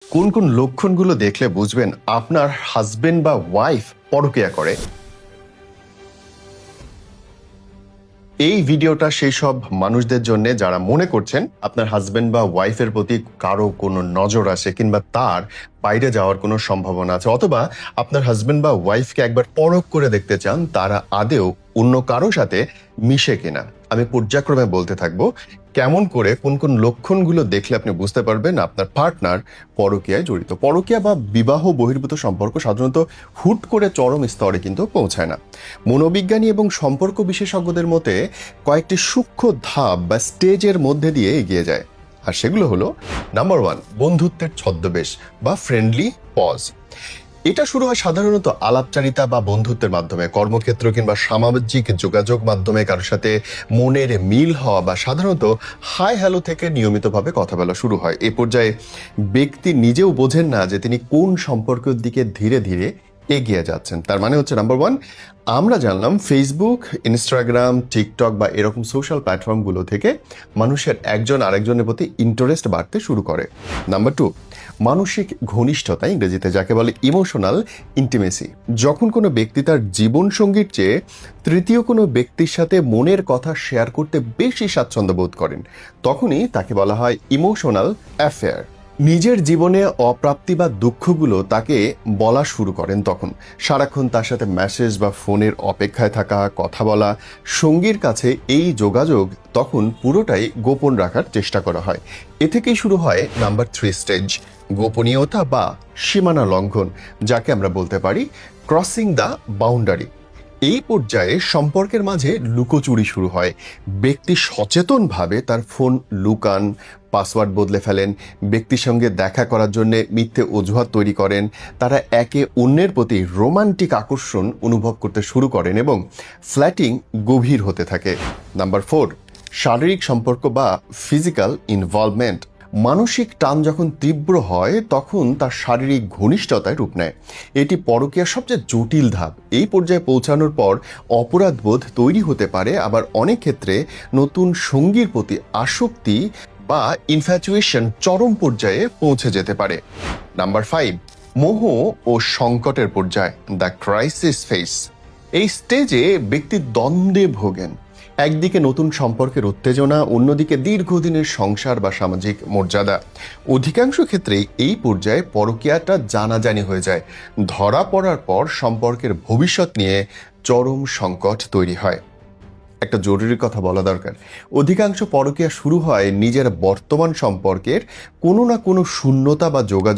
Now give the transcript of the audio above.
কোন কোন লক্ষণগুলো দেখলে বুঝবেন আপনার হাজবেন্ড বা ওয়াইফ পরকীয়া করে? এই ভিডিওটা সেই সব মানুষদের জন্য যারা মনে করছেন আপনার হাজবেন্ড বা ওয়াইফের প্রতি কারো কোনো নজর আছে কিংবা তার বাইরে যাওয়ার কোনো সম্ভাবনা আছে, অথবা আপনার হাজবেন্ড বা ওয়াইফকে একবার পরখ করে দেখতে চান তারা আদেও অন্য কারো সাথে মিশে কিনা। আমি পর্যায়ক্রমে বলতে থাকবো কেমন করে কোন কোন লক্ষণগুলো দেখলে আপনি বুঝতে পারবেন আপনার পার্টনার পরকীয়ায় জড়িত। পরকীয়া বা বিবাহ বহির্ভূত সম্পর্ক সাধারণত হুট করে চরম স্তরে কিন্তু পৌঁছায় না। মনোবিজ্ঞানী এবং সম্পর্ক বিশেষজ্ঞদের মতে কয়েকটি সূক্ষ্ম ধাপ বা স্টেজের মধ্যে দিয়ে এগিয়ে যায়। আর সেগুলো হলো, নাম্বার 1, বন্ধুত্বের ছদ্মবেশ বা ফ্রেন্ডলি পজ। এটা শুরু হয় সাধারণত আলাপচারিতা বা বন্ধুত্বের মাধ্যমে, কর্মক্ষেত্র কিংবা সামাজিক যোগাযোগ মাধ্যমে কারোর সাথে মনের মিল হওয়া বা সাধারণত হাই হ্যালো থেকে নিয়মিতভাবে কথা বলা শুরু হয়। এই পর্যায়ে ব্যক্তি নিজেও বোঝেন না যে তিনি কোন সম্পর্কের দিকে ধীরে ধীরে এগিয়ে যাচ্ছেন। তার মানে হচ্ছে, নাম্বার 1, আমরা জানলাম ফেসবুক, ইনস্টাগ্রাম, টিকটক বা এরকম সোশ্যাল প্ল্যাটফর্মগুলো থেকে মানুষের একজন আরেকজনের প্রতি ইন্টারেস্ট বাড়তে শুরু করে। নাম্বার 2, মানসিক ঘনিষ্ঠতা, ইংরেজিতে যাকে বলে ইমোশনাল ইন্টিমেসি। যখন কোনো ব্যক্তি তার জীবনসঙ্গীর চেয়ে তৃতীয় কোনো ব্যক্তির সাথে মনের কথা শেয়ার করতে বেশি স্বাচ্ছন্দ্য বোধ করেন, তখনই তাকে বলা হয় ইমোশনাল অ্যাফেয়ার। নিজের জীবনে অপ্রাপ্তি বা দুঃখগুলো তাকে বলা শুরু করেন তখন। সারাক্ষণ তার সাথে মেসেজ বা ফোনের অপেক্ষায় থাকা, কথা বলা, সঙ্গীর কাছে এই যোগাযোগ তখন পুরোটাই গোপন রাখার চেষ্টা করা হয়। এ থেকেই শুরু হয় নাম্বার 3 স্টেজ, গোপনীয়তা বা সীমানা লঙ্ঘন, যাকে আমরা বলতে পারি ক্রসিং দ্য বাউন্ডারি। এই পর্যায়ে সম্পর্কের মাঝে লুকোচুরি শুরু হয়। ব্যক্তি সচেতনভাবে তার ফোন লুকান, পাসওয়ার্ড বদলে ফেলেন, ব্যক্তির সঙ্গে দেখা করার জন্য মিথ্যে অজুহাত তৈরি করেন। তারা একে অন্যের প্রতি রোমান্টিক আকর্ষণ অনুভব করতে শুরু করেন এবং ফ্ল্যাটিং গভীর হতে থাকে। নাম্বার 4, শারীরিক সম্পর্ক বা ফিজিক্যাল ইনভলভমেন্ট। মানসিক টান যখন তীব্র হয় তখন তার শারীরিক ঘনিষ্ঠতায় রূপ নেয়। এটি পরকীয়ার সবচেয়ে জটিল ধাপ। এই পর্যায়ে পৌঁছানোর পর অপরাধবোধ তৈরি হতে পারে, আবার অনেক ক্ষেত্রে নতুন সঙ্গীর প্রতি আসক্তি বা ইনফ্যাচুয়েশন চরম পর্যায়ে পৌঁছে যেতে পারে। নাম্বার 5, মোহ ও সংকটের পর্যায়, দ্য ক্রাইসিস ফেজ। এই স্টেজে ব্যক্তি দ্বন্দ্বে ভোগেন। একদিকে নতুন সম্পর্কের উত্তেজনা, অন্যদিকে দীর্ঘদিনের সংসার বা সামাজিক মর্যাদা। অধিকাংশ ক্ষেত্রেই এই পর্যায়ে পরকীয়াটা জানাজানি হয়ে যায়। ধরা পড়ার পর সম্পর্কের ভবিষ্যৎ নিয়ে চরম সংকট তৈরি হয়। একটা জরুরি কথা বলা দরকার, অধিকাংশ পরকীয়া শুরু হয় নিজের বর্তমান সম্পর্কের কোনো না কোনো শূন্যতা বা যোগাযোগ